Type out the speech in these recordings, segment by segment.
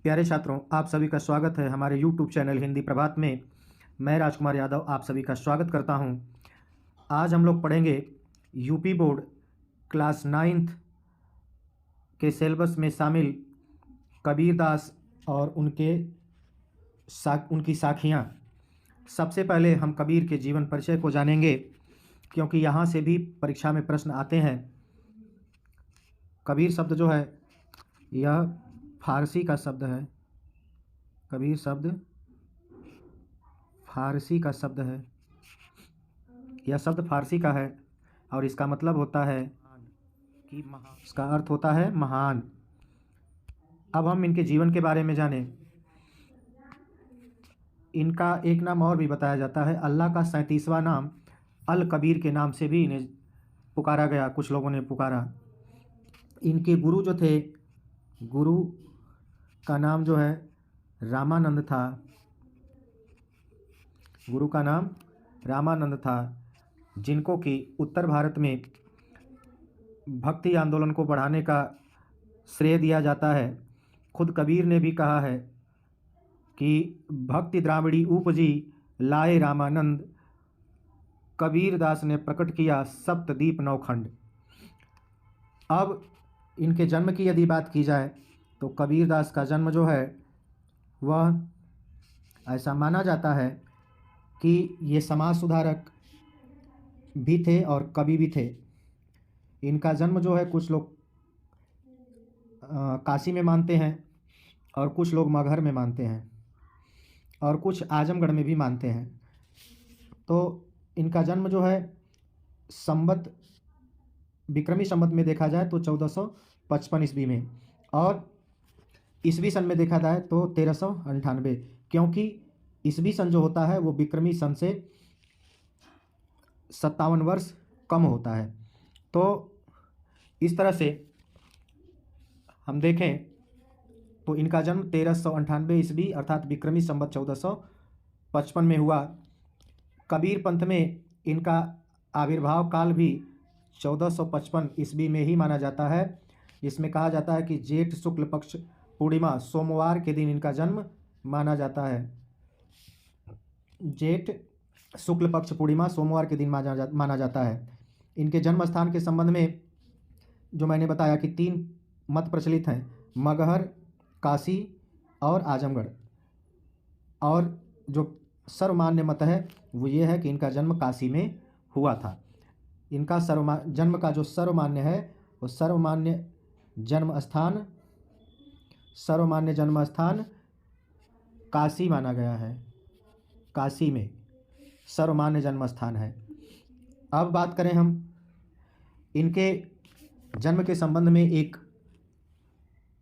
प्यारे छात्रों, आप सभी का स्वागत है हमारे YouTube चैनल हिंदी प्रभात में। मैं राजकुमार यादव आप सभी का स्वागत करता हूं। आज हम लोग पढ़ेंगे यूपी बोर्ड क्लास 9th के सिलेबस में शामिल कबीरदास और उनकी साखियां। सबसे पहले हम कबीर के जीवन परिचय को जानेंगे, क्योंकि यहाँ से भी परीक्षा में प्रश्न आते हैं। कबीर शब्द जो है यह फारसी का शब्द है। कबीर शब्द फारसी का शब्द है। यह शब्द फारसी का है और इसका मतलब होता है कि इसका अर्थ होता है महान। अब हम इनके जीवन के बारे में जानें। इनका एक नाम और भी बताया जाता है। अल्लाह का 37वां नाम अल कबीर के नाम से भी इन्हें पुकारा गया, कुछ लोगों ने पुकारा। इनके गुरु जो थे, गुरु का नाम जो है रामानंद था। गुरु का नाम रामानंद था, जिनको कि उत्तर भारत में भक्ति आंदोलन को बढ़ाने का श्रेय दिया जाता है। खुद कबीर ने भी कहा है कि भक्ति द्राविड़ी उपजी लाए रामानंद, कबीरदास ने प्रकट किया सप्तदीप नौखंड। अब इनके जन्म की यदि बात की जाए तो कबीरदास का जन्म जो है वह ऐसा माना जाता है कि ये समाज सुधारक भी थे और कवि भी थे। इनका जन्म जो है कुछ लोग काशी में मानते हैं और कुछ लोग मगहर में मानते हैं और कुछ आजमगढ़ में भी मानते हैं। तो इनका जन्म जो है संवत विक्रमी संवत में देखा जाए तो 1455 ईस्वी में, और ईस्वी सन में देखा जाए तो 1398, क्योंकि ईस्वी सन जो होता है वो विक्रमी सन से 57 वर्ष कम होता है। तो इस तरह से हम देखें तो इनका जन्म 1398 ईस्वी अर्थात विक्रमी संवत 1455 में हुआ। कबीर पंथ में इनका आविर्भाव काल भी 1455 ईस्वी में ही माना जाता है। इसमें कहा जाता है कि जेठ शुक्ल पक्ष पूर्णिमा सोमवार के दिन इनका जन्म माना जाता है। जेठ शुक्ल पक्ष पूर्णिमा सोमवार के दिन माना जाता है। इनके जन्म स्थान के संबंध में जो मैंने बताया कि 3 मत प्रचलित हैं, मगहर, काशी और आजमगढ़। और जो सर्वमान्य मत है वो ये है कि इनका जन्म काशी में हुआ था। इनका जन्म का जो सर्वमान्य है वो सर्वमान्य जन्म स्थान काशी माना गया है। काशी में सर्वमान्य जन्म स्थान है। अब बात करें हम इनके जन्म के संबंध में, एक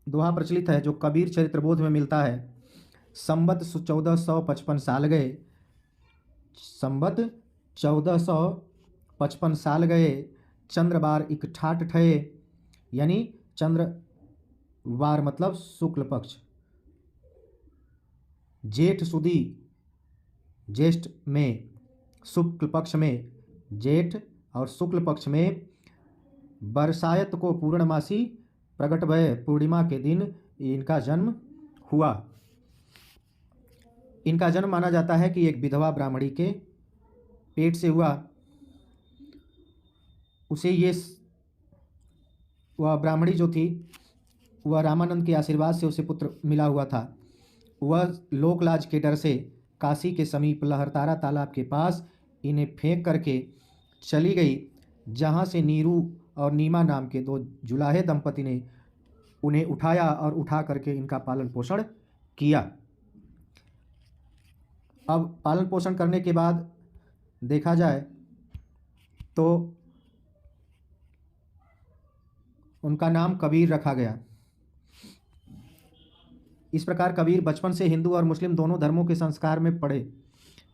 दोहा प्रचलित है जो कबीर चरित्रबोध में मिलता है। संवत 1455 साल गए, संवत 1455 साल गए, चंद्रवार इक ठाठ ठये, यानी चंद्रवार मतलब शुक्ल पक्ष, जेठ सुदी ज्येष्ठ में, शुक्ल पक्ष में जेठ और शुक्ल पक्ष में बरसायत को पूर्णमासी प्रगट भय, पूर्णिमा के दिन इनका जन्म हुआ। इनका जन्म माना जाता है कि एक विधवा ब्राह्मणी के पेट से हुआ। उसे ये वह ब्राह्मणी जो थी वह रामानंद के आशीर्वाद से उसे पुत्र मिला हुआ था। वह लोकलाज के डर से काशी के समीप लहरतारा तालाब के पास इन्हें फेंक करके चली गई, जहाँ से नीरू और नीमा नाम के 2 जुलाहे दंपति ने उन्हें उठाया और उठा करके इनका पालन पोषण किया। अब पालन पोषण करने के बाद देखा जाए तो उनका नाम कबीर रखा गया। इस प्रकार कबीर बचपन से हिंदू और मुस्लिम दोनों धर्मों के संस्कार में पढ़े।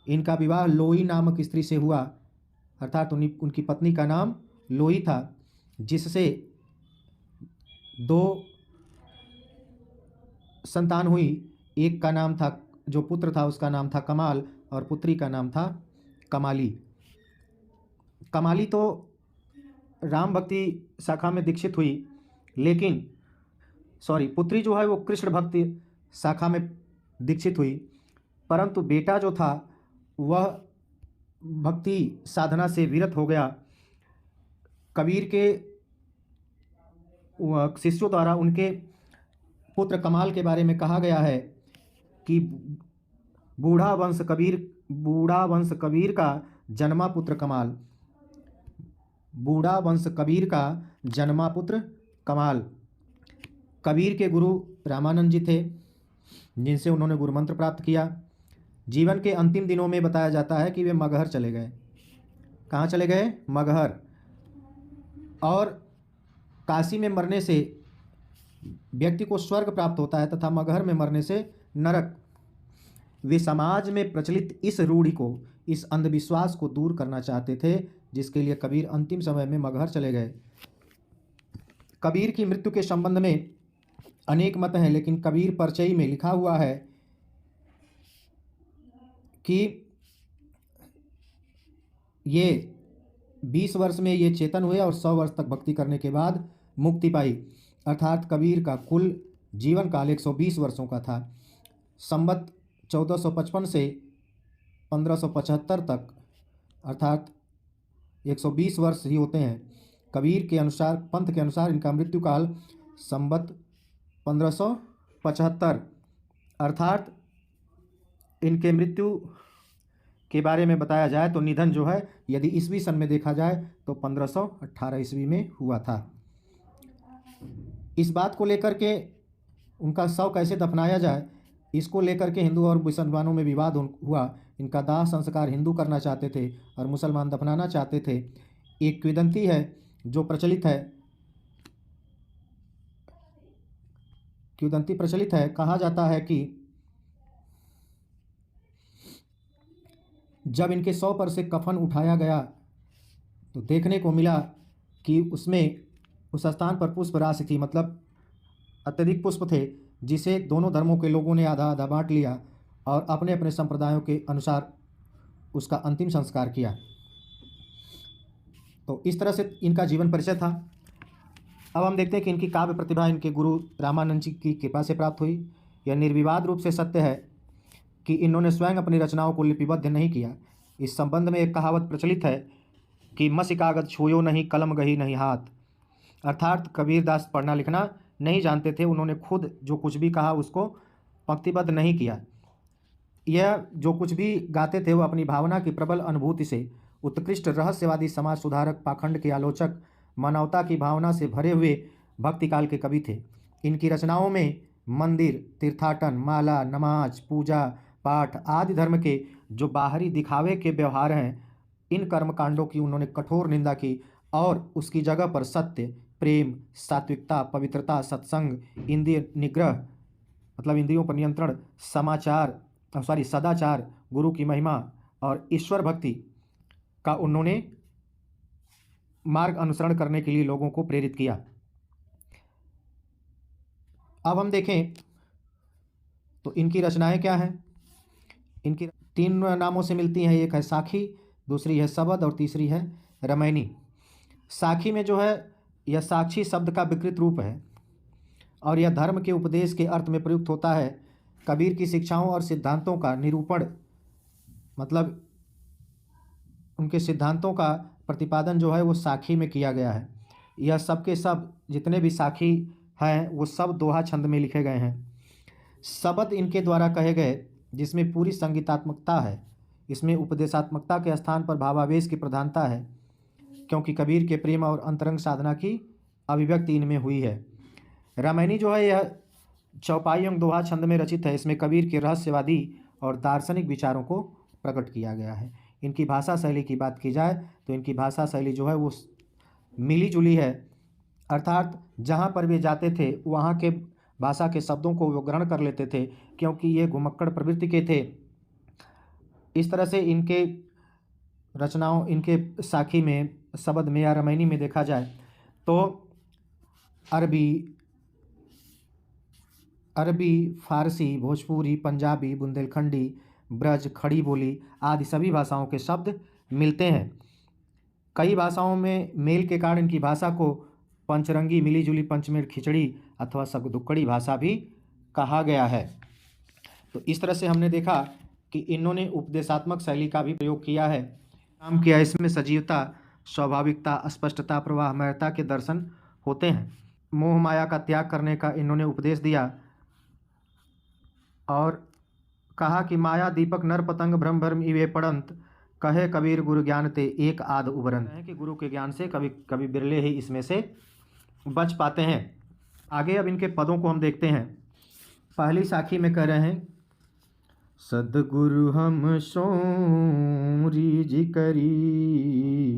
इनका विवाह लोई नामक स्त्री से हुआ, अर्थात उनकी पत्नी का नाम लोई था, जिससे 2 संतान हुई। एक का नाम था, जो पुत्र था उसका नाम था कमाल और पुत्री का नाम था कमाली। कमाली तो राम भक्ति शाखा में दीक्षित हुई, लेकिन पुत्री जो है वो कृष्ण भक्ति शाखा में दीक्षित हुई, परंतु बेटा जो था वह भक्ति साधना से विरत हो गया। कबीर के शिष्यों द्वारा उनके पुत्र कमाल के बारे में कहा गया है कि बूढ़ा वंश कबीर का जन्मा पुत्र कमाल। बूढ़ा वंश कबीर का जन्मा पुत्र कमाल। कबीर के गुरु रामानंद जी थे, जिनसे उन्होंने गुरु मंत्र प्राप्त किया। जीवन के अंतिम दिनों में बताया जाता है कि वे मगहर चले गए। कहाँ चले गए? मगहर। और काशी में मरने से व्यक्ति को स्वर्ग प्राप्त होता है तथा मगहर में मरने से नरक। वे समाज में प्रचलित इस रूढ़ि को, इस अंधविश्वास को दूर करना चाहते थे, जिसके लिए कबीर अंतिम समय में मगहर चले गए। कबीर की मृत्यु के संबंध में अनेक मत हैं, लेकिन कबीर परचयी में लिखा हुआ है कि ये 20 वर्ष में ये चेतन हुए और 100 वर्ष तक भक्ति करने के बाद मुक्ति पाई। अर्थात कबीर का कुल जीवन काल 120 वर्षों का था। संवत 1455 से 1575 तक, अर्थात 120 वर्ष ही होते हैं। कबीर के अनुसार, पंथ के अनुसार, इनका मृत्यु काल संवत 1575, अर्थात इनके मृत्यु के बारे में बताया जाए तो निधन जो है, यदि ईस्वी सन में देखा जाए तो 1518 ईस्वी में हुआ था। इस बात को लेकर के उनका शव कैसे दफनाया जाए, इसको लेकर के हिंदू और मुसलमानों में विवाद हुआ। इनका दाह संस्कार हिंदू करना चाहते थे और मुसलमान दफनाना चाहते थे। एक किंवदंती है जो प्रचलित है, किंवदंती प्रचलित है। कहा जाता है कि जब इनके शव पर से कफन उठाया गया तो देखने को मिला कि उसमें उस स्थान पर पुष्प राशि थी, मतलब अत्यधिक पुष्प थे, जिसे दोनों धर्मों के लोगों ने आधा आधा बांट लिया और अपने अपने संप्रदायों के अनुसार उसका अंतिम संस्कार किया। तो इस तरह से इनका जीवन परिचय था। अब हम देखते हैं कि इनकी काव्य प्रतिभा इनके गुरु रामानंद जी की कृपा से प्राप्त हुई। यह निर्विवाद रूप से सत्य है कि इन्होंने स्वयं अपनी रचनाओं को लिपिबद्ध नहीं किया। इस संबंध में एक कहावत प्रचलित है कि मसी कागज छूयो नहीं, कलम गही नहीं हाथ। अर्थात कबीरदास पढ़ना लिखना नहीं जानते थे। उन्होंने खुद जो कुछ भी कहा उसको पंक्तिबद्ध नहीं किया। यह जो कुछ भी गाते थे वो अपनी भावना की प्रबल अनुभूति से उत्कृष्ट रहस्यवादी, समाज सुधारक, पाखंड के आलोचक, मानवता की भावना से भरे हुए भक्ति काल के कवि थे। इनकी रचनाओं में मंदिर, तीर्थाटन, माला, नमाज, पूजा पाठ आदि धर्म के जो बाहरी दिखावे के व्यवहार हैं, इन कर्मकांडों की उन्होंने कठोर निंदा की और उसकी जगह पर सत्य, प्रेम, सात्विकता, पवित्रता, सत्संग, इंद्रिय निग्रह मतलब इंद्रियों पर नियंत्रण, सदाचार, गुरु की महिमा और ईश्वर भक्ति का उन्होंने मार्ग अनुसरण करने के लिए लोगों को प्रेरित किया। अब हम देखें तो इनकी रचनाएं क्या हैं। इनकी 3 नामों से मिलती हैं। एक है साखी, दूसरी है सबद और तीसरी है रमैनी। साखी में जो है यह साक्षी शब्द का विकृत रूप है और यह धर्म के उपदेश के अर्थ में प्रयुक्त होता है। कबीर की शिक्षाओं और सिद्धांतों का निरूपण, मतलब उनके सिद्धांतों का प्रतिपादन जो है वो साखी में किया गया है। यह सब के सब जितने भी साखी हैं वो सब दोहा छंद में लिखे गए हैं। शब्द इनके द्वारा कहे गए जिसमें पूरी संगीतात्मकता है। इसमें उपदेशात्मकता के स्थान पर भावावेश की प्रधानता है, क्योंकि कबीर के प्रेम और अंतरंग साधना की अभिव्यक्ति इनमें हुई है। रामायणी जो है यह चौपाई एवं दोहा छंद में रचित है। इसमें कबीर के रहस्यवादी और दार्शनिक विचारों को प्रकट किया गया है। इनकी भाषा शैली की बात की जाए तो इनकी भाषा शैली जो है वो मिली जुली है, अर्थात जहाँ पर वे जाते थे वहाँ के भाषा के शब्दों को वो ग्रहण कर लेते थे, क्योंकि ये घुमक्कड़ प्रवृत्ति के थे। इस तरह से इनके रचनाओं, इनके साखी में, शब्द में या रामायणी में देखा जाए तो अरबी, फारसी, भोजपुरी, पंजाबी, बुंदेलखंडी, ब्रज, खड़ी बोली आदि सभी भाषाओं के शब्द मिलते हैं। कई भाषाओं में मेल के कारण इनकी भाषा को पंचरंगी, मिली जुली, पंचमेल खिचड़ी अथवा सगदुक्कड़ी भाषा भी कहा गया है। तो इस तरह से हमने देखा कि इन्होंने उपदेशात्मक शैली का भी प्रयोग किया है। काम किया इसमें सजीवता, स्वाभाविकता, स्पष्टता, प्रवाहमयता के दर्शन होते हैं। मोह माया का त्याग करने का इन्होंने उपदेश दिया और कहा कि माया दीपक नर पतंग भ्रम भ्रम इवे पड़ंत, कहे कबीर गुरु ज्ञान ते एक आध उबरन, है कि गुरु के ज्ञान से कभी कभी बिरले ही इसमें से बच पाते हैं। आगे अब इनके पदों को हम देखते हैं। पहली साखी में कह रहे हैं, सद्गुरु हम सो रीझ करी,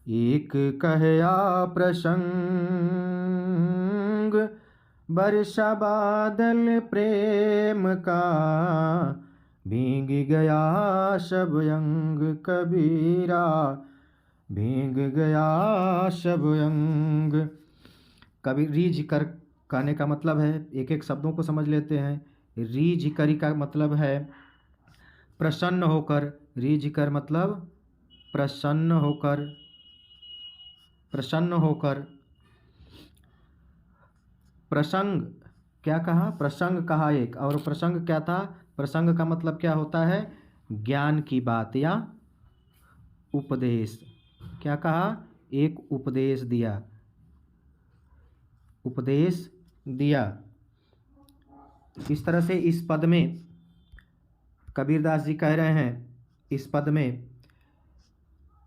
एक कहया प्रसंग, वर्षा बादल प्रेम का, भीग गया सब अंग कबीरा, भीग गया सब अंग। कबीर रीझ कर कहने का मतलब है, एक एक शब्दों को समझ लेते हैं। रीझ करी का मतलब है प्रसन्न होकर, रीझ कर मतलब प्रसन्न होकर, प्रसन्न होकर। प्रसंग क्या कहा? प्रसंग कहा एक, और प्रसंग क्या था? प्रसंग का मतलब क्या होता है? ज्ञान की बात या उपदेश। क्या कहा? एक उपदेश दिया, उपदेश दिया। इस तरह से इस पद में कबीरदास जी कह रहे हैं इस पद में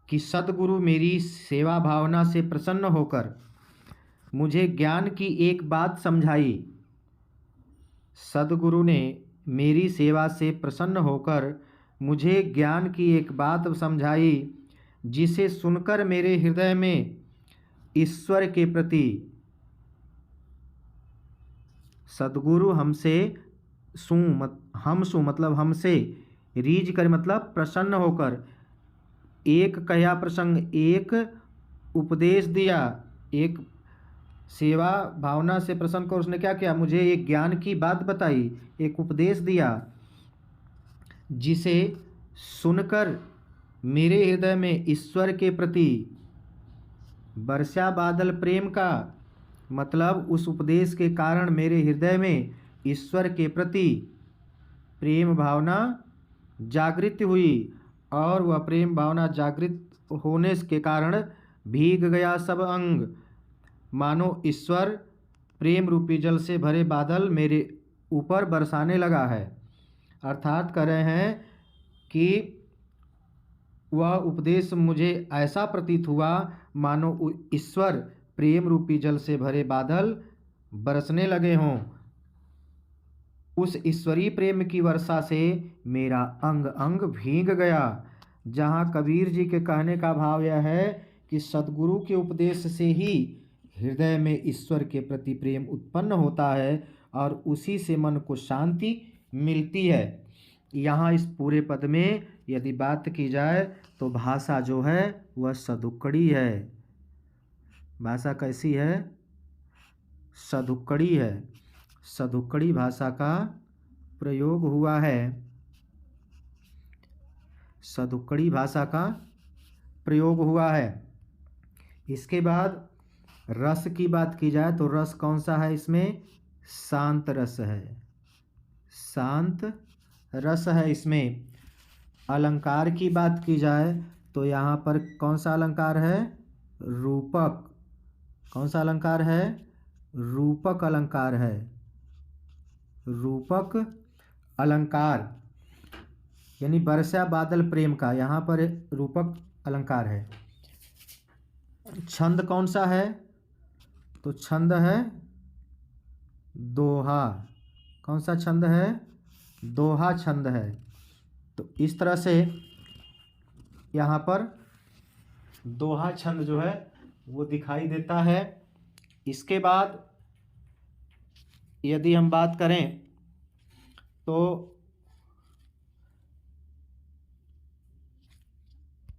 कि सद्गुरु मेरी सेवा भावना से प्रसन्न होकर मुझे ज्ञान की एक बात समझाई। सद्गुरु ने मेरी सेवा से प्रसन्न होकर मुझे ज्ञान की एक बात समझाई, जिसे सुनकर मेरे हृदय में ईश्वर के प्रति, सद्गुरु हमसे मतलब हमसे, रीझ कर मतलब प्रसन्न होकर, एक कया प्रसंग एक उपदेश दिया, एक सेवा भावना से प्रसन्न कर उसने क्या किया? मुझे एक ज्ञान की बात बताई, एक उपदेश दिया, जिसे सुनकर मेरे हृदय में ईश्वर के प्रति, वर्षा बादल प्रेम का मतलब उस उपदेश के कारण मेरे हृदय में ईश्वर के प्रति प्रेम भावना जागृत हुई, और वह प्रेम भावना जागृत होने के कारण भीग गया सब अंग, मानो ईश्वर प्रेम रूपी जल से भरे बादल मेरे ऊपर बरसाने लगा है। अर्थात कह रहे हैं कि वह उपदेश मुझे ऐसा प्रतीत हुआ मानो ईश्वर प्रेम रूपी जल से भरे बादल बरसने लगे हों। उस ईश्वरीय प्रेम की वर्षा से मेरा अंग अंग भीग गया। जहाँ कबीर जी के कहने का भाव यह है कि सद्गुरु के उपदेश से ही हृदय में ईश्वर के प्रति प्रेम उत्पन्न होता है और उसी से मन को शांति मिलती है। यहाँ इस पूरे पद में यदि बात की जाए तो भाषा जो है वह सदुक्कड़ी है। भाषा कैसी है? सदुक्कड़ी है। सदुक्कड़ी भाषा का प्रयोग हुआ है। सदुक्कड़ी भाषा का प्रयोग हुआ है। इसके बाद रस की बात की जाए तो रस कौन सा है इसमें? शांत रस है। शांत रस है इसमें। अलंकार की बात की जाए तो यहाँ पर कौन सा अलंकार है? रूपक। कौन सा अलंकार है? रूपक अलंकार है। रूपक अलंकार यानी वर्षा बादल प्रेम का यहाँ पर रूपक अलंकार है। छंद कौन सा है? तो छंद है दोहा। कौन सा छंद है? दोहा छंद है। तो इस तरह से यहाँ पर दोहा छंद जो है वो दिखाई देता है। इसके बाद यदि हम बात करें तो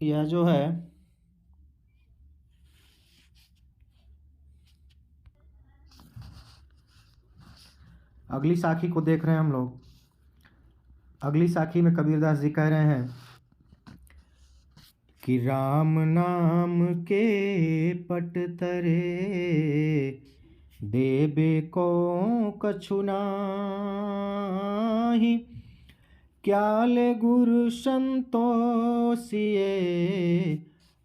यह जो है अगली साखी को देख रहे हैं हम लोग। अगली साखी में कबीरदास जी कह रहे हैं कि राम नाम के पट तरे देबे को कछु नाही, क्या ले गुरु संतोषिए,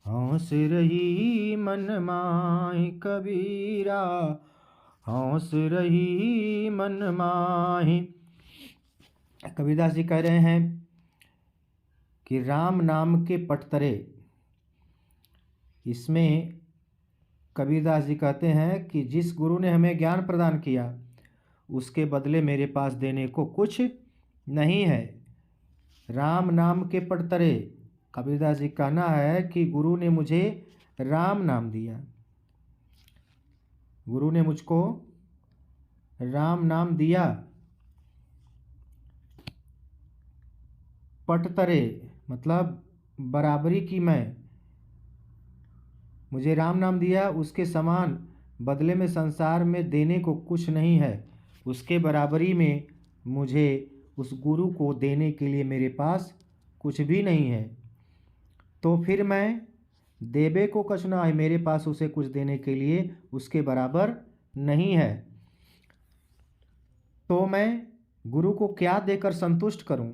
हंस रही मन माहि कबीरा, हंस रही मन माहि। कबीरदास जी कह रहे हैं कि राम नाम के पटतरे, इसमें कबीरदास जी कहते हैं कि जिस गुरु ने हमें ज्ञान प्रदान किया उसके बदले मेरे पास देने को कुछ नहीं है। राम नाम के पटतरे, कबीरदास जी कहना है कि गुरु ने मुझे राम नाम दिया, गुरु ने मुझको राम नाम दिया। पटतरे मतलब बराबरी की, मैं मुझे राम नाम दिया, उसके समान बदले में संसार में देने को कुछ नहीं है। उसके बराबरी में मुझे उस गुरु को देने के लिए मेरे पास कुछ भी नहीं है। तो फिर मैं देबे को कछु ना है, मेरे पास उसे कुछ देने के लिए उसके बराबर नहीं है। तो मैं गुरु को क्या देकर संतुष्ट करूं?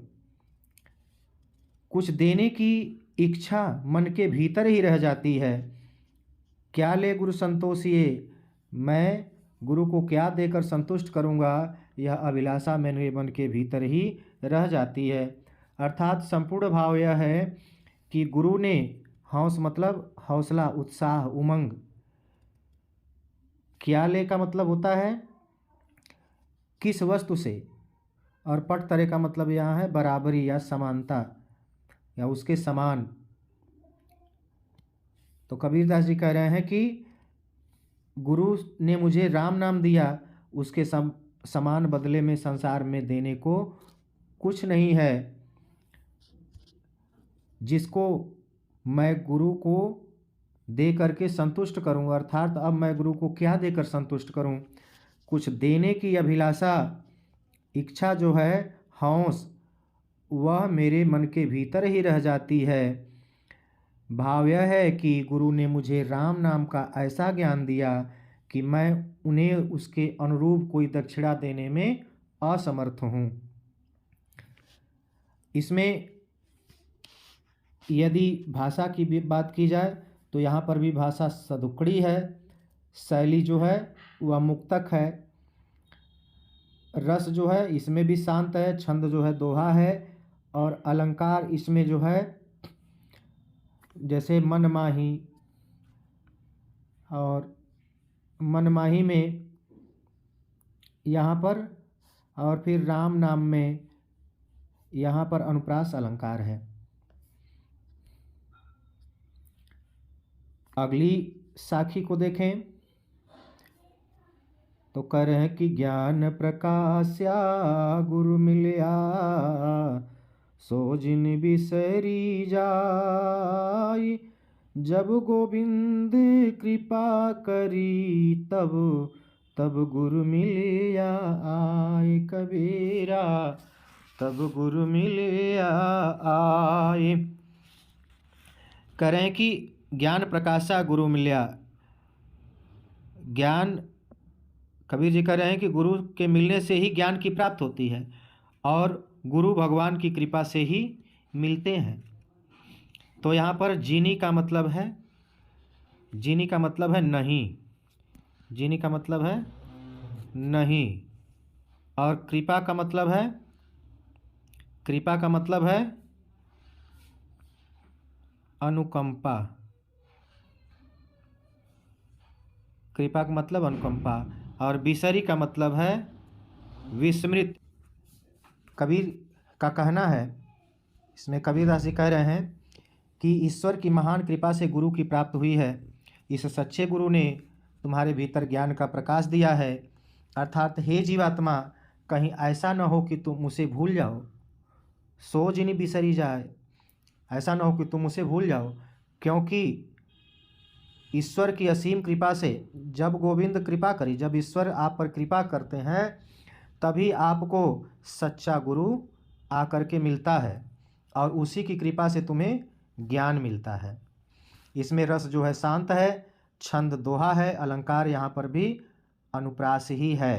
कुछ देने की इच्छा मन के भीतर ही रह जाती है। क्या ले गुरु संतोषिए, मैं गुरु को क्या देकर संतुष्ट करूंगा, यह अभिलाषा मेरे मन के भीतर ही रह जाती है। अर्थात संपूर्ण भाव यह है कि गुरु ने मतलब हौसला, उत्साह, उमंग। क्या ले का मतलब होता है किस वस्तु से, और पट तरह का मतलब यहाँ है बराबरी या समानता या उसके समान। तो कबीरदास जी कह रहे हैं कि गुरु ने मुझे राम नाम दिया, उसके समान बदले में संसार में देने को कुछ नहीं है। जिसको मैं गुरु को दे करके संतुष्ट करूं, अर्थात अब मैं गुरु को क्या देकर संतुष्ट करूं? कुछ देने की अभिलाषा, इच्छा जो है, हौस, वह मेरे मन के भीतर ही रह जाती है। भाव यह है कि गुरु ने मुझे राम नाम का ऐसा ज्ञान दिया कि मैं उन्हें उसके अनुरूप कोई दक्षिणा देने में असमर्थ हूँ। इसमें यदि भाषा की भी बात की जाए तो यहाँ पर भी भाषा सदुक्कड़ी है, शैली जो है वह मुक्तक है, रस जो है इसमें भी शांत है, छंद जो है दोहा है, और अलंकार इसमें जो है जैसे मनमाही, और मनमाही में यहाँ पर, और फिर राम नाम में यहाँ पर अनुप्रास अलंकार है। अगली साखी को देखें तो कह रहे हैं कि ज्ञान प्रकाश्या गुरु मिलया, सो जिन बिसरी जाई, जब गोविंद कृपा करी, तब तब गुरु मिलया आए कबीरा, तब गुरु मिलया आए। कह रहे हैं कि ज्ञान प्रकाशा गुरु मिलया। ज्ञान, कबीर जी कह रहे हैं कि गुरु के मिलने से ही ज्ञान की प्राप्त होती है, और गुरु भगवान की कृपा से ही मिलते हैं। तो यहाँ पर जीनी का मतलब है, जीनी का मतलब है नहीं, जीनी का मतलब है नहीं, और कृपा का मतलब है, कृपा का मतलब है अनुकंपा, कृपा का मतलब अनुकंपा, और बिसरी का मतलब है विस्मृत। कबीर का कहना है, इसमें कबीरदास जी कह रहे हैं कि ईश्वर की महान कृपा से गुरु की प्राप्त हुई है। इस सच्चे गुरु ने तुम्हारे भीतर ज्ञान का प्रकाश दिया है। अर्थात हे जीवात्मा, कहीं ऐसा न हो कि तुम उसे भूल जाओ, सो जिनी बिसरी जाए, ऐसा न हो कि तुम उसे भूल जाओ, क्योंकि ईश्वर की असीम कृपा से, जब गोविंद कृपा करी, जब ईश्वर आप पर कृपा करते हैं तभी आपको सच्चा गुरु आकर के मिलता है, और उसी की कृपा से तुम्हें ज्ञान मिलता है। इसमें रस जो है शांत है, छंद दोहा है, अलंकार यहाँ पर भी अनुप्रास ही है।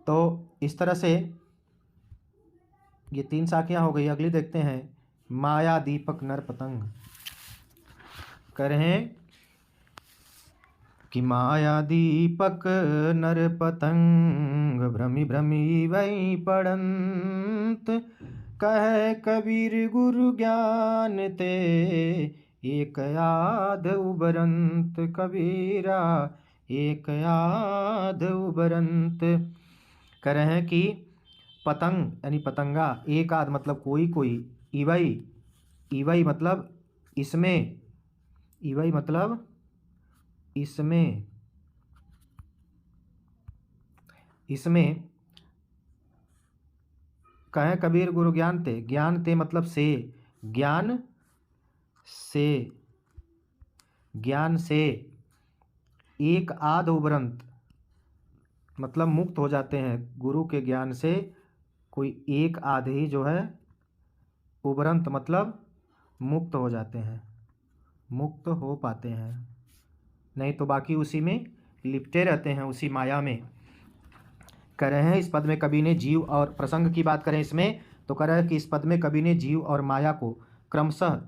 तो इस तरह से ये 3 शाखियाँ हो गई। अगली देखते हैं, माया दीपक नर पतंग। कह रहे हैं कि माया दीपक नर पतंग, भ्रमि भ्रमि वही पड़ंत, कह कबीर गुरु ज्ञान ते, एक याद उबरंत, कबीरा एक याद उबरंत। कह रहे हैं कि पतंग यानी पतंगा, एक आध मतलब कोई कोई, इवई इवई मतलब इसमें, इवई मतलब इसमें, इसमें कहें कबीर गुरु ज्ञान ते, ज्ञान ते मतलब से, ज्ञान से, ज्ञान से एक आध उबरंत मतलब मुक्त हो जाते हैं। गुरु के ज्ञान से कोई एक आध ही जो है, उबरंत मतलब मुक्त हो जाते हैं, मुक्त हो पाते हैं, नहीं तो बाकी उसी में लिपटे रहते हैं, उसी माया में। कह रहे हैं इस पद में कवि ने जीव और प्रसंग की बात करें इसमें, तो कह रहे हैं कि इस पद में कवि ने जीव और माया को क्रमशः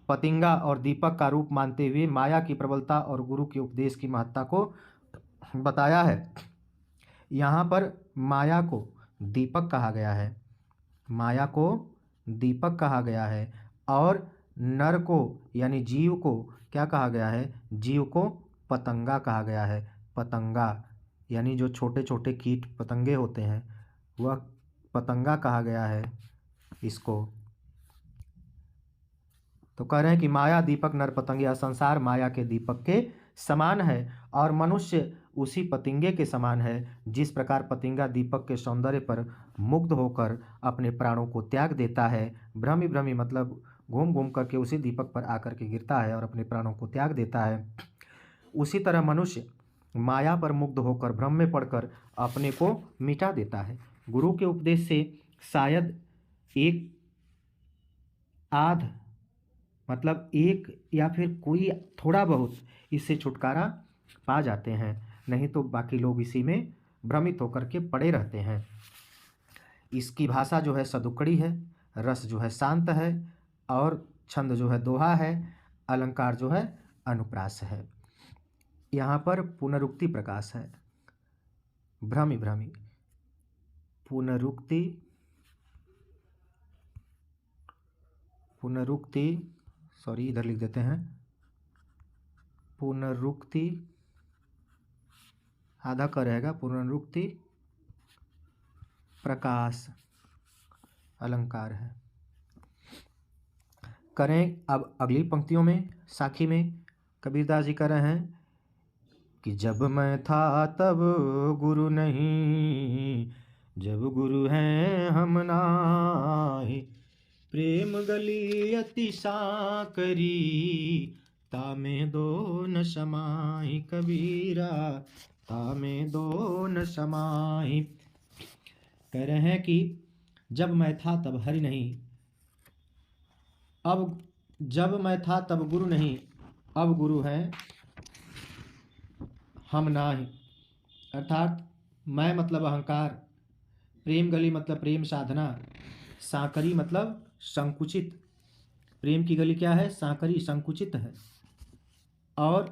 पतिंगा और दीपक का रूप मानते हुए माया की प्रबलता और गुरु के उपदेश की महत्ता को बताया है। यहाँ पर माया को दीपक कहा गया है, माया को दीपक कहा गया है, और नर को यानी जीव को क्या कहा गया है, जीव को पतंगा कहा गया है। पतंगा यानी जो छोटे छोटे कीट पतंगे होते हैं, वह पतंगा कहा गया है इसको। तो कह रहे हैं कि माया दीपक नर पतंग, यह संसार माया के दीपक के समान है और मनुष्य उसी पतंगे के समान है। जिस प्रकार पतंगा दीपक के सौंदर्य पर मुग्ध होकर अपने प्राणों को त्याग देता है, भ्रमि भ्रमि मतलब घूम घूम करके उसी दीपक पर आकर के गिरता है और अपने प्राणों को त्याग देता है, उसी तरह मनुष्य माया पर मुग्ध होकर भ्रम में पड़कर अपने को मिटा देता है। गुरु के उपदेश से शायद एक आध मतलब एक या फिर कोई थोड़ा बहुत इससे छुटकारा पा जाते हैं, नहीं तो बाकी लोग इसी में भ्रमित होकर के पड़े रहते हैं। इसकी भाषा जो है सदुक्कड़ी है, रस जो है शांत है, और छंद जो है दोहा है, अलंकार जो है अनुप्रास है। यहाँ पर पुनरुक्ति प्रकाश है, भ्रमि भ्रमि, पुनरुक्ति, पुनरुक्ति, सॉरी इधर लिख देते हैं, पुनरुक्ति आधा का रहेगा, पुनरुक्ति प्रकाश अलंकार है। करें अब अगली पंक्तियों में, साखी में कबीरदास जी कह रहे हैं कि जब मैं था तब गुरु नहीं, जब गुरु हैं हम नाही, प्रेम गली अति साकरी, तामे दो न समाही, कबीरा तामे दो न समाही। कह रहे हैं कि जब मैं था तब हरि नहीं, अब जब मैं था तब गुरु नहीं, अब गुरु है हम नाही। अर्थात मैं मतलब अहंकार, प्रेम गली मतलब प्रेम साधना, सांकरी मतलब संकुचित, प्रेम की गली क्या है, सांकरी संकुचित है, और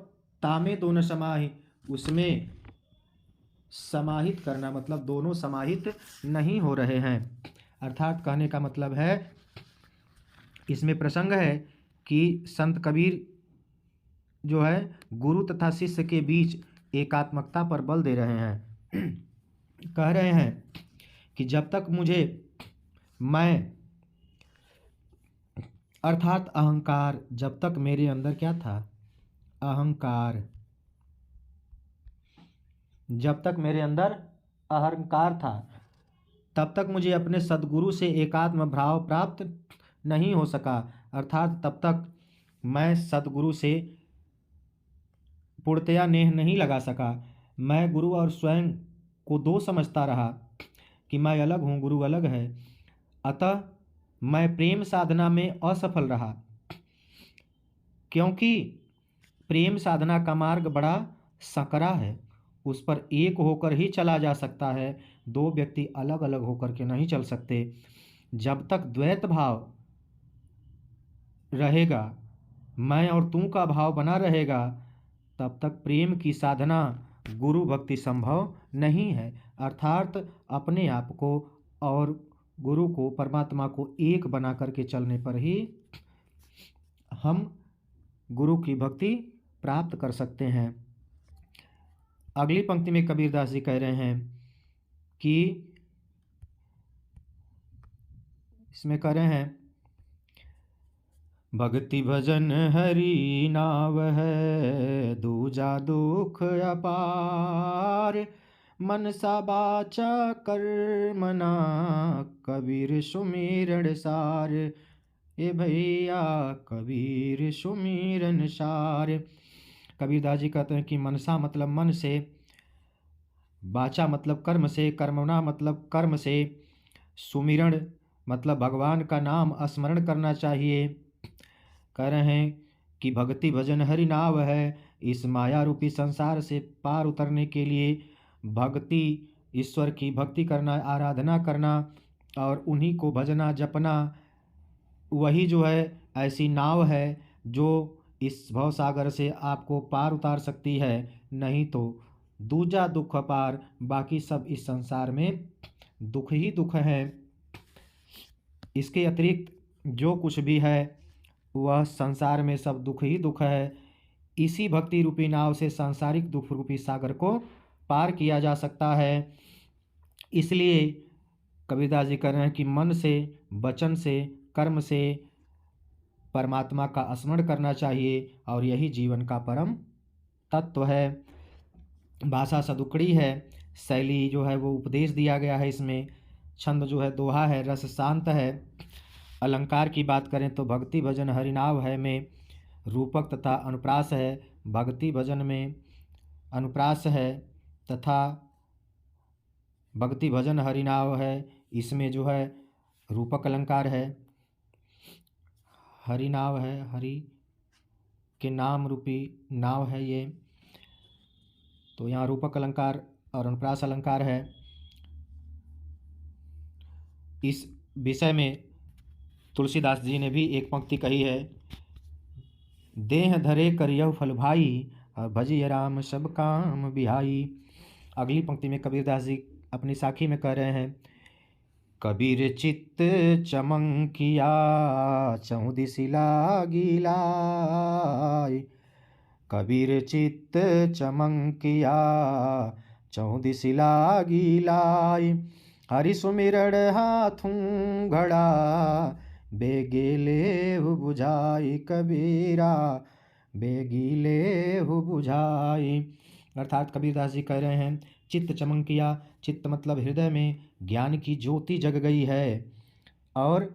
तामे दोनों समाहि, उसमें समाहित करना मतलब दोनों समाहित नहीं हो रहे हैं। अर्थात कहने का मतलब है, इसमें प्रसंग है कि संत कबीर जो है गुरु तथा शिष्य के बीच एकात्मकता पर बल दे रहे हैं। कह रहे हैं कि जब तक मुझे मैं अर्थात अहंकार, जब तक मेरे अंदर क्या था, अहंकार, जब तक मेरे अंदर अहंकार था, तब तक मुझे अपने सद्गुरु से एकात्म भाव प्राप्त नहीं हो सका। अर्थात तब तक मैं सद्गुरु से पूर्णतया नेह नहीं लगा सका। मैं गुरु और स्वयं को दो समझता रहा कि मैं अलग हूँ, गुरु अलग है। अतः मैं प्रेम साधना में असफल रहा, क्योंकि प्रेम साधना का मार्ग बड़ा सकरा है, उस पर एक होकर ही चला जा सकता है, दो व्यक्ति अलग अलग होकर के नहीं चल सकते। जब तक द्वैत भाव रहेगा, मैं और तू का भाव बना रहेगा, तब तक प्रेम की साधना गुरु भक्ति संभव नहीं है। अर्थात अपने आप को और गुरु को, परमात्मा को एक बना करके चलने पर ही हम गुरु की भक्ति प्राप्त कर सकते हैं। अगली पंक्ति में कबीरदास जी कह रहे हैं कि इसमें कह रहे हैं, भक्ति भजन हरि नाव है, दूजा दुख अपार, मनसा बाचा कर्मना, कबीर सुमिरन सार। ए भैया कबीर सुमिरन सार। कबीरदास जी कहते हैं कि मनसा मतलब मन से, बाचा मतलब कर्म से, कर्मना मतलब कर्म से, सुमिरन मतलब भगवान का नाम स्मरण करना चाहिए। कह रहे हैं कि भक्ति भजन हरि नाव है, इस माया रूपी संसार से पार उतरने के लिए भक्ति, ईश्वर की भक्ति करना, आराधना करना और उन्हीं को भजना जपना, वही जो है ऐसी नाव है जो इस भवसागर से आपको पार उतार सकती है। नहीं तो दूजा दुख पार, बाकी सब इस संसार में दुख ही दुख है। इसके अतिरिक्त जो कुछ भी है वह संसार में सब दुख ही दुख है। इसी भक्ति रूपी नाव से सांसारिक दुख रूपी सागर को पार किया जा सकता है। इसलिए कबीरदास जी कह रहे हैं कि मन से, वचन से, कर्म से परमात्मा का स्मरण करना चाहिए और यही जीवन का परम तत्व है। भाषा सदुकड़ी है, शैली जो है वो उपदेश दिया गया है इसमें, छंद जो है दोहा है, रस शांत है। अलंकार की बात करें तो भक्ति भजन हरिनाव है में रूपक तथा अनुप्रास है, भक्ति भजन में अनुप्रास है तथा भक्ति भजन हरिनाव है, इसमें जो है रूपक अलंकार है। हरिनाव है, हरि के नाम रूपी नाव है ये, तो यहाँ रूपक अलंकार और अनुप्रास अलंकार है। इस विषय में तुलसीदास जी ने भी एक पंक्ति कही है, देह धरे करियव फल भाई, और भजिय राम सब काम बिहाई। अगली पंक्ति में कबीरदास जी अपनी साखी में कह रहे हैं, कबीर चित्त चमंकिया, चहुदिसि लागी लाई। कबीर चित्त चमंकिया, चहुदिसि लागी लाई। हरि सुमिरन हाथुं घड़ा, बेगे लेहु बुझाई। कबीरा बेगी लेहु बुझाई। अर्थात कबीरदास जी कह रहे हैं, चित्त चमंकिया, चित्त मतलब हृदय में ज्ञान की ज्योति जग गई है, और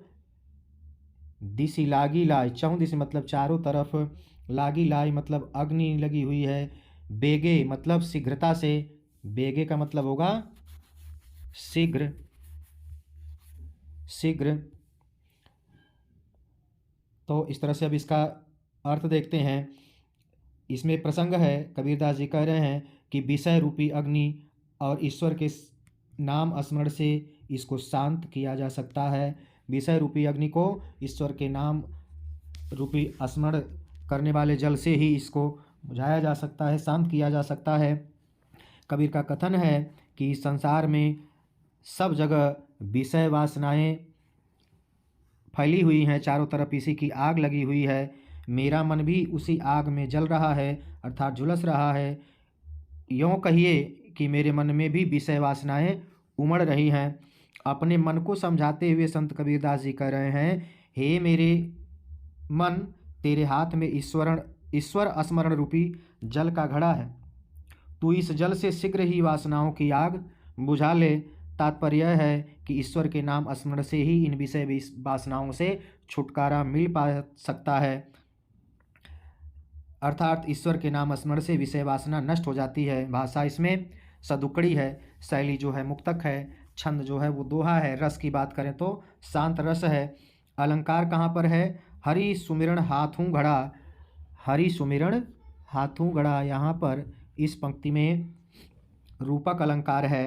दिशि लागी लाई, चहुं दिशि मतलब चारों तरफ, लागी लाई मतलब अग्नि लगी हुई है, बेगे मतलब शीघ्रता से, बेगे का मतलब होगा शीघ्र, शीघ्र। तो इस तरह से अब इसका अर्थ देखते हैं। इसमें प्रसंग है, कबीरदास जी कह रहे हैं कि विषय रूपी अग्नि और ईश्वर के नाम स्मरण से इसको शांत किया जा सकता है। विषय रूपी अग्नि को ईश्वर के नाम रूपी स्मरण करने वाले जल से ही इसको बुझाया जा सकता है, शांत किया जा सकता है। कबीर का कथन है कि संसार में सब जगह विषय वासनाएं फैली हुई हैं, चारों तरफ इसी की आग लगी हुई है। मेरा मन भी उसी आग में जल रहा है, अर्थात झुलस रहा है। यूँ कहिए कि मेरे मन में भी विषय वासनाएं उमड़ रही हैं। अपने मन को समझाते हुए संत कबीरदास जी कह रहे हैं, हे मेरे मन, तेरे हाथ में ईश्वर स्मरण रूपी जल का घड़ा है, तू इस जल से शीघ्र ही वासनाओं की आग बुझा ले। तात्पर्य यह है कि ईश्वर के नाम स्मरण से ही इन विषय वासनाओं से छुटकारा मिल पा सकता है। अर्थात ईश्वर के नाम स्मरण से विषय वासना नष्ट हो जाती है। भाषा इसमें सदुकड़ी है, शैली जो है मुक्तक है, छंद जो है वो दोहा है। रस की बात करें तो शांत रस है। अलंकार कहाँ पर है? हरि सुमिरन हाथों घड़ा, हरि सुमिरन हाथों घड़ा। यहाँ पर इस पंक्ति में रूपक अलंकार है।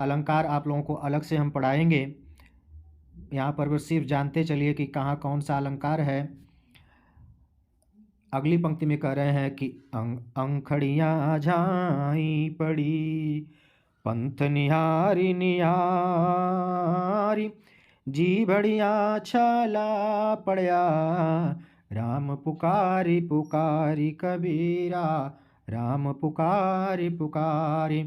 अलंकार आप लोगों को अलग से हम पढ़ाएंगे, यहाँ पर बस सिर्फ जानते चलिए कि कहाँ कौन सा अलंकार है। अगली पंक्ति में कह रहे हैं कि अंखड़ियाँ झाई पड़ी, पंथ निहारी निहारी, जी बढ़िया छला पड़या, राम पुकारी पुकारी कबीरा, राम पुकारी पुकारी।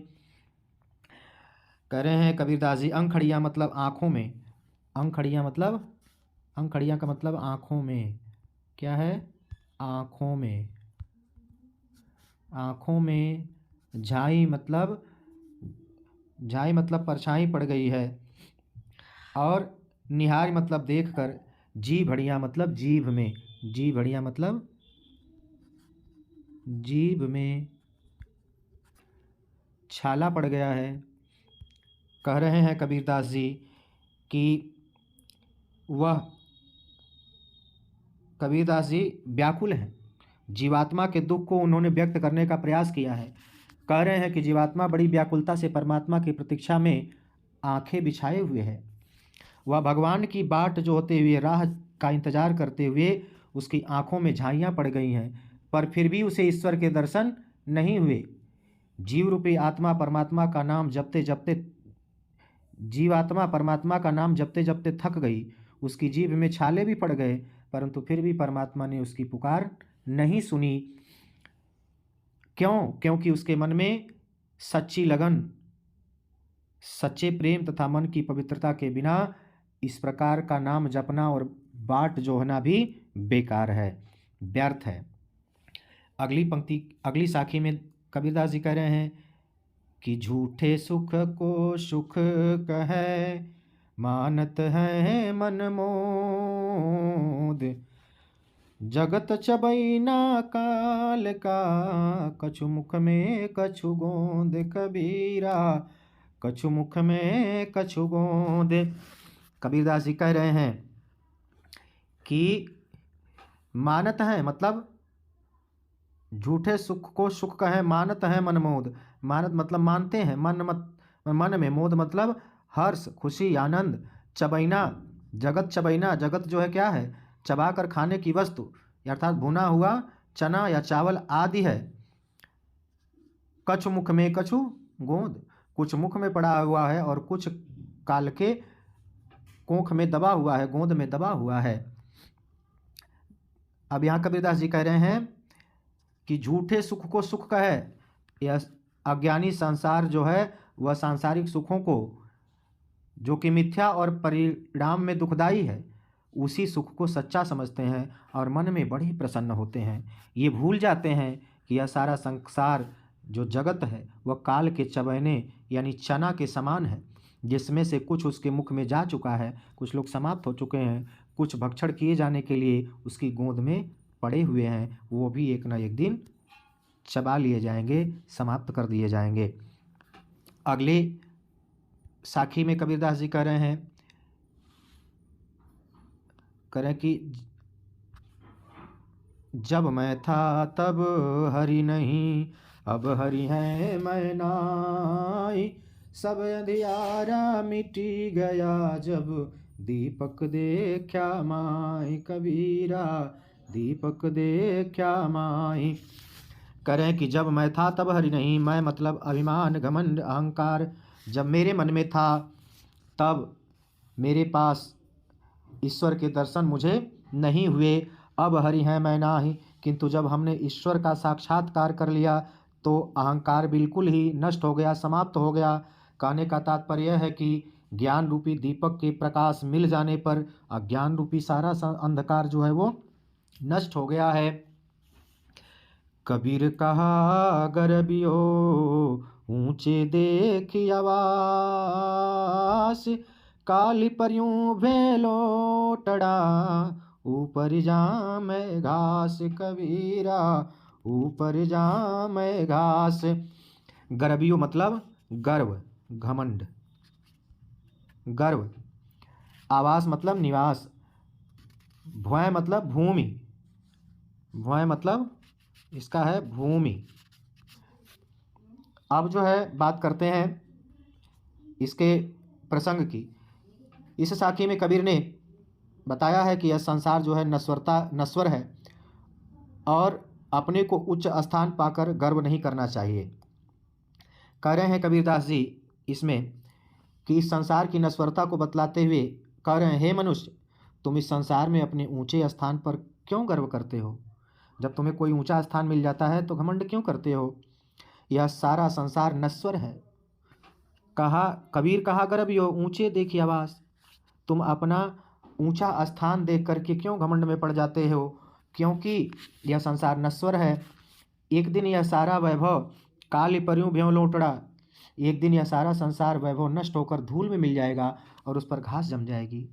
कह रहे हैं कबीरदास जी, अंखड़ियाँ मतलब आँखों में, अंखड़ियाँ मतलब, अंखड़ियाँ का मतलब आँखों में, क्या है, आँखों में, आँखों में, झाई मतलब, झाई मतलब परछाई पड़ गई है, और निहार मतलब देखकर, जी बढ़िया मतलब जीभ में, जी बढ़िया मतलब जीभ में छाला पड़ गया है। कह रहे हैं कबीरदास जी कि वह, कबीरदास जी व्याकुल हैं, जीवात्मा के दुख को उन्होंने व्यक्त करने का प्रयास किया है। कह रहे हैं कि जीवात्मा बड़ी व्याकुलता से परमात्मा की प्रतीक्षा में आंखें बिछाए हुए है। वह भगवान की बाट जो होते हुए, राह का इंतजार करते हुए उसकी आंखों में झाइयाँ पड़ गई हैं, पर फिर भी उसे ईश्वर के दर्शन नहीं हुए। जीव रूपी आत्मा परमात्मा का नाम जपते जपते, जीवात्मा परमात्मा का नाम जपते जपते थक गई, उसकी जीभ में छाले भी पड़ गए, परंतु फिर भी परमात्मा ने उसकी पुकार नहीं सुनी। क्यों? क्योंकि उसके मन में सच्ची लगन, सच्चे प्रेम तथा मन की पवित्रता के बिना इस प्रकार का नाम जपना और बाट जोहना भी बेकार है, व्यर्थ है। अगली पंक्ति, अगली साखी में कबीरदास जी कह रहे हैं कि झूठे सुख को सुख कहे, मानत है मन मोद, जगत चबैना काल का, कछु मुख में कछु गोंद कबीरा, कछु मुख में कछु गोंद। कबीरदास जी कह रहे हैं कि मानत है मतलब झूठे सुख को सुख कहे, मानत है मन मोद, मानत मतलब मानते हैं, मन में, मोद मतलब हर्ष खुशी आनंद, चबैना जगत, चबैना जगत जो है क्या है, चबाकर खाने की वस्तु, अर्थात भुना हुआ चना या चावल आदि है। कछु मुख में कछु गोंद, कुछ मुख में पड़ा हुआ है और कुछ काल के कोख में दबा हुआ है, गोंद में दबा हुआ है। अब यहाँ कबीरदास जी कह रहे हैं कि झूठे सुख को सुख कहे, यह अज्ञानी संसार जो है वह सांसारिक सुखों को, जो कि मिथ्या और परिणाम में दुखदाई है, उसी सुख को सच्चा समझते हैं और मन में बड़े प्रसन्न होते हैं। ये भूल जाते हैं कि यह सारा संसार जो जगत है वह काल के चबैने यानी चना के समान है, जिसमें से कुछ उसके मुख में जा चुका है, कुछ लोग समाप्त हो चुके हैं, कुछ भक्षण किए जाने के लिए उसकी गोद में पड़े हुए हैं, वो भी एक ना एक दिन चबा लिए जाएंगे, समाप्त कर दिए जाएंगे। अगले साखी में कबीरदास जी कह रहे हैं, करें कि जब मैं था तब हरि नहीं, अब हरि है मैं नाई, सब अंधियारा मिटी गया, जब दीपक देखा माई कबीरा, दीपक देखा माई। करें कि जब मैं था तब हरि नहीं, मैं मतलब अभिमान घमंड अहंकार जब मेरे मन में था, तब मेरे पास ईश्वर के दर्शन मुझे नहीं हुए। अब हरि है मैं नाही, किंतु जब हमने ईश्वर का साक्षात्कार कर लिया तो अहंकार बिल्कुल ही नष्ट हो गया, समाप्त हो गया। कहने का तात्पर्य है कि ज्ञान रूपी दीपक के प्रकाश मिल जाने पर अज्ञान रूपी सारा अंधकार जो है वो नष्ट हो गया है। कबीर कहा गरबियो ऊंचे देख आवास, काली परियों भेलो टड़ा, ऊपर जाम घास कबीरा, ऊपर जाम घास। गर्भियो मतलब गर्व घमंड, गर्व। आवास मतलब निवास, भुआय मतलब भूमि, भुआय मतलब इसका है भूमि। अब जो है बात करते हैं इसके प्रसंग की। इस साखी में कबीर ने बताया है कि यह संसार जो है नश्वर है और अपने को उच्च स्थान पाकर गर्व नहीं करना चाहिए। कह रहे हैं कबीरदास जी इसमें कि इस संसार की नश्वरता को बतलाते हुए कह रहे हैं, हे मनुष्य, तुम इस संसार में अपने ऊंचे स्थान पर क्यों गर्व करते हो? जब तुम्हें कोई ऊंचा स्थान मिल जाता है तो घमंड क्यों करते हो? यह सारा संसार नश्वर है। कहा कबीर कहा गर्भियो ऊंचे देखी आवास। तुम अपना ऊंचा स्थान देख करके क्यों घमंड में पड़ जाते हो? क्योंकि यह संसार नश्वर है। एक दिन यह सारा वैभव काल पर्यों भ्यों लौटड़ा। एक दिन यह सारा संसार वैभव नष्ट होकर धूल में मिल जाएगा और उस पर घास जम जाएगी।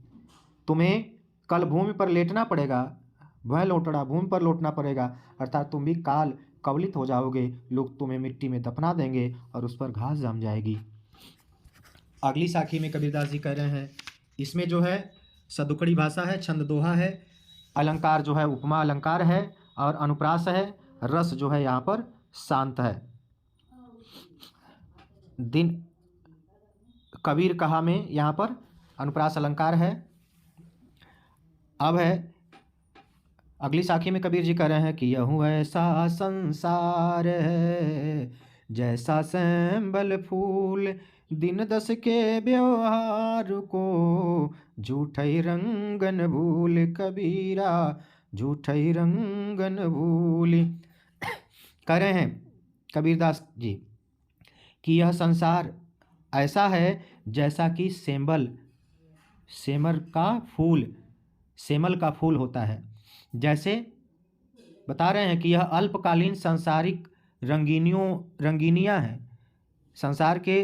तुम्हें कल भूमि पर लेटना पड़ेगा, वह लौटड़ा भूमि पर लौटना पड़ेगा, अर्थात तुम भी काल कवलित हो जाओगे। लोग तुम्हें मिट्टी में दफना देंगे और उस पर घास जम जाएगी। अगली साखी में कबीरदास जी कह रहे हैं, इसमें जो है सदुकड़ी भाषा है, छंद दोहा है, अलंकार जो है उपमा अलंकार है और अनुप्रास है, रस जो है यहाँ पर शांत है। दिन कबीर कहा में यहाँ पर अनुप्रास अलंकार है। अब है अगली साखी में कबीर जी कह रहे हैं कि यहूँ ऐसा संसार है जैसा सैंबल फूल, दिन दस के व्यवहार को झूठई रंगन भूल, कबीरा झूठई रंगन भूल। कह रहे हैं कबीरदास जी कि यह संसार ऐसा है जैसा कि सेमल का फूल होता है। जैसे बता रहे हैं कि यह अल्पकालीन सांसारिक रंगीनियाँ हैं। संसार के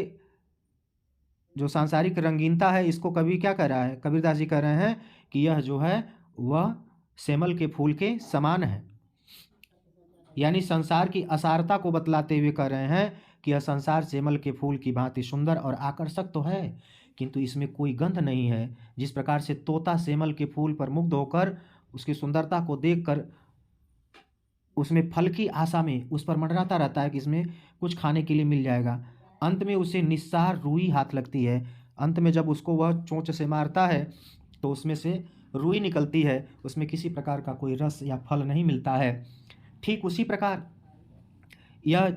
जो सांसारिक रंगीनता है इसको कवि क्या कह रहा है? कबीरदास जी कह रहे हैं कि यह जो है वह सेमल के फूल के समान है। यानी संसार की असारता को बतलाते हुए कह रहे हैं कि यह संसार सेमल के फूल की भांति सुंदर और आकर्षक तो है, किंतु इसमें कोई गंध नहीं है। जिस प्रकार से तोता सेमल के फूल पर मुग्ध होकर उसकी सुंदरता को देखकर उसमें फल की आशा में उस पर मंडराता रहता है कि इसमें कुछ खाने के लिए मिल जाएगा, अंत में उसे निस्सार रुई हाथ लगती है। अंत में जब उसको वह चोंच से मारता है तो उसमें से रुई निकलती है, उसमें किसी प्रकार का कोई रस या फल नहीं मिलता है। ठीक उसी प्रकार यह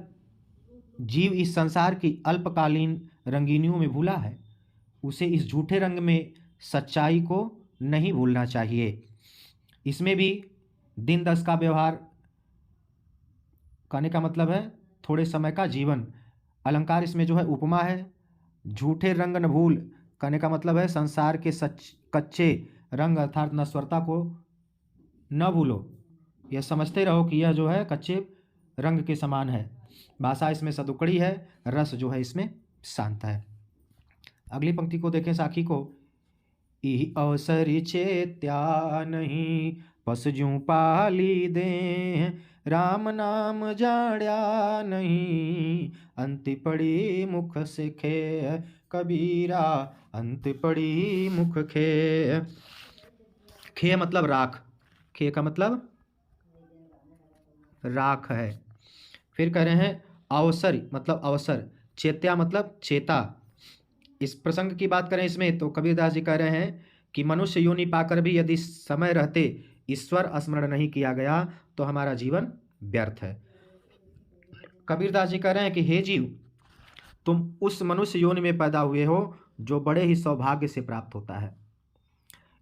जीव इस संसार की अल्पकालीन रंगीनियों में भूला है। उसे इस झूठे रंग में सच्चाई को नहीं भूलना चाहिए। इसमें भी दिन दस का व्यवहार कहने का मतलब है थोड़े समय का जीवन। अलंकार इसमें जो है उपमा है। झूठे रंग न भूल कहने का मतलब है संसार के कच्चे रंग अर्थात नश्वरता को न भूलो, यह समझते रहो कि यह जो है कच्चे रंग के समान है। भाषा इसमें सदुकड़ी है, रस जो है इसमें शांत है। अगली पंक्ति को देखें साखी को। इहि अवसरि चेत्या नहीं पस जूं पाली दे, राम नाम जाड्या नहीं अंत पड़ी मुख से खे, कबीरा अंत पड़ी मुख खे। खे मतलब राख, खे का मतलब राख है। फिर कह रहे हैं अवसर मतलब अवसर, चेत्या मतलब चेता। इस प्रसंग की बात करें इसमें तो कबीरदास जी कह रहे हैं कि मनुष्य योनि पाकर भी यदि समय रहते ईश्वर स्मरण नहीं किया गया तो हमारा जीवन व्यर्थ है। कबीरदास जी कह रहे हैं कि हे जीव, तुम उस मनुष्य योनि में पैदा हुए हो जो बड़े ही सौभाग्य से प्राप्त होता है।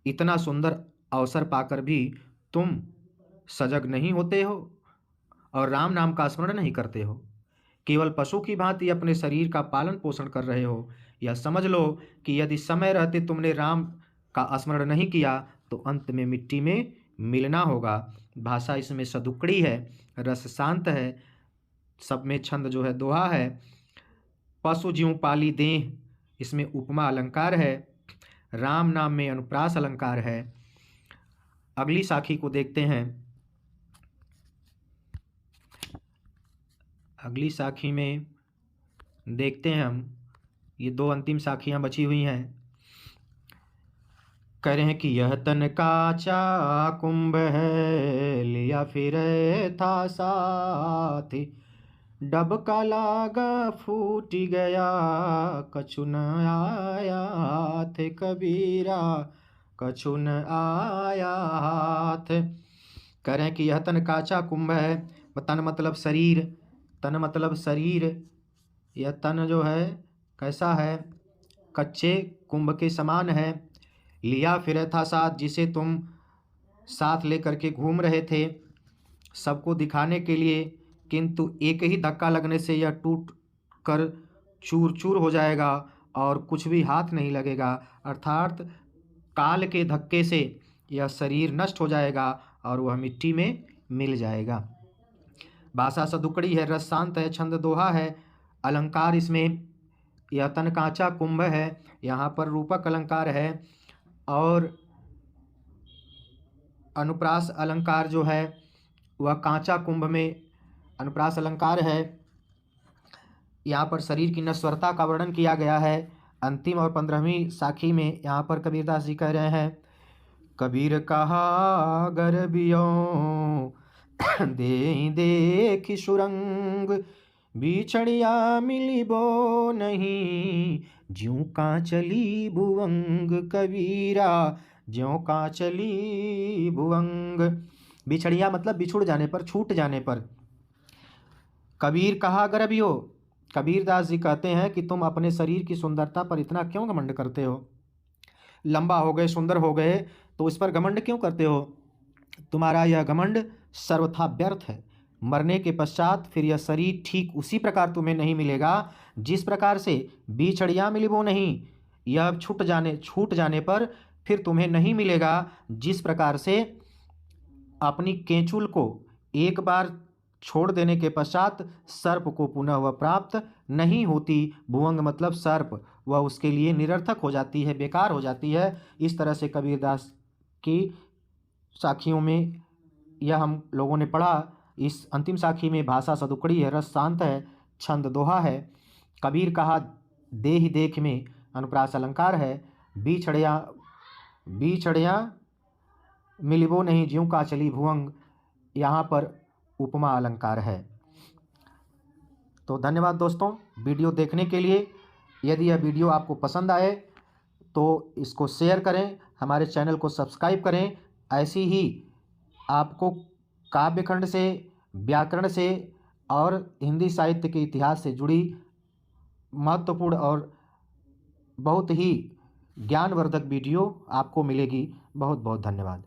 इतना सुंदर अवसर पाकर भी तुम सजग नहीं होते हो और राम नाम का स्मरण नहीं करते हो, केवल पशु की भांति अपने शरीर का पालन पोषण कर रहे हो। यह समझ लो कि यदि समय रहते तुमने राम का स्मरण नहीं किया तो अंत में मिट्टी में मिलना होगा। भाषा इसमें सदुकड़ी है, रस शांत है, सब में छंद जो है दोहा है। पशु ज्यों पाली देह इसमें उपमा अलंकार है। राम नाम में अनुप्रास अलंकार है। अगली साखी को देखते हैं। अगली साखी में देखते हैं हम, ये दो अंतिम साखियां बची हुई हैं। कह रहे हैं कि यह तन काचा कुंभ है लिया फिर था साथी, डबका लागा फूट गया, कछु न आया हाथ कबीरा, कछु न आया हाथ। कह रहे हैं कि यह तन काचा कुंभ है। तन मतलब शरीर, तन मतलब शरीर। यह तन जो है कैसा है? कच्चे कुंभ के समान है। लिया फिर था साथ, जिसे तुम साथ लेकर के घूम रहे थे सबको दिखाने के लिए, किंतु एक ही धक्का लगने से यह टूट कर चूर चूर हो जाएगा और कुछ भी हाथ नहीं लगेगा। अर्थात काल के धक्के से यह शरीर नष्ट हो जाएगा और वह मिट्टी में मिल जाएगा। भाषा सदुकड़ी है, रस शांत है, छंद दोहा है, अलंकार इसमें यह तन कांचा कुंभ है, यहाँ पर रूपक अलंकार है और अनुप्रास अलंकार जो है वह कांचा कुंभ में अनुप्रास अलंकार है। यहाँ पर शरीर की नश्वरता का वर्णन किया गया है। अंतिम और 15वीं साखी में यहाँ पर कबीरदास जी कह रहे हैं, कबीर कहा गर्भियों दे देखी सुरंग, बिछड़िया मिली बो नहीं, ज्यों कांचली भुवंग कबीरा, ज्यों कांचली भुवंग। बिछड़िया मतलब बिछुड़ जाने पर, छूट जाने पर। कबीर कहा गर्भियों, कबीरदास जी कहते हैं कि तुम अपने शरीर की सुंदरता पर इतना क्यों घमंड करते हो? लंबा हो गए, सुंदर हो गए तो इस पर घमंड क्यों करते हो? तुम्हारा यह घमंड सर्वथा व्यर्थ है। मरने के पश्चात फिर यह शरीर ठीक उसी प्रकार तुम्हें नहीं मिलेगा जिस प्रकार से बिछड़िया मिली वो नहीं, यह छूट जाने पर फिर तुम्हें नहीं मिलेगा जिस प्रकार से अपनी केंचुल को एक बार छोड़ देने के पश्चात सर्प को पुनः वह प्राप्त नहीं होती। भुवंग मतलब सर्प, वह उसके लिए निरर्थक हो जाती है, बेकार हो जाती है। इस तरह से कबीरदास की साखियों में यह हम लोगों ने पढ़ा। इस अंतिम साखी में भाषा सदुकड़ी है, रस शांत है, छंद दोहा है। कबीर कहा दे ही देख में अनुप्रास अलंकार है। बिछड़िया बिछड़िया मिलिबो नहीं, ज्यों का चली भुवंग, यहाँ पर उपमा अलंकार है। तो धन्यवाद दोस्तों वीडियो देखने के लिए। यदि यह वीडियो आपको पसंद आए तो इसको शेयर करें, हमारे चैनल को सब्सक्राइब करें। ऐसी ही आपको काव्यखंड से, व्याकरण से और हिंदी साहित्य के इतिहास से जुड़ी महत्वपूर्ण और बहुत ही ज्ञानवर्धक वीडियो आपको मिलेगी। बहुत बहुत धन्यवाद।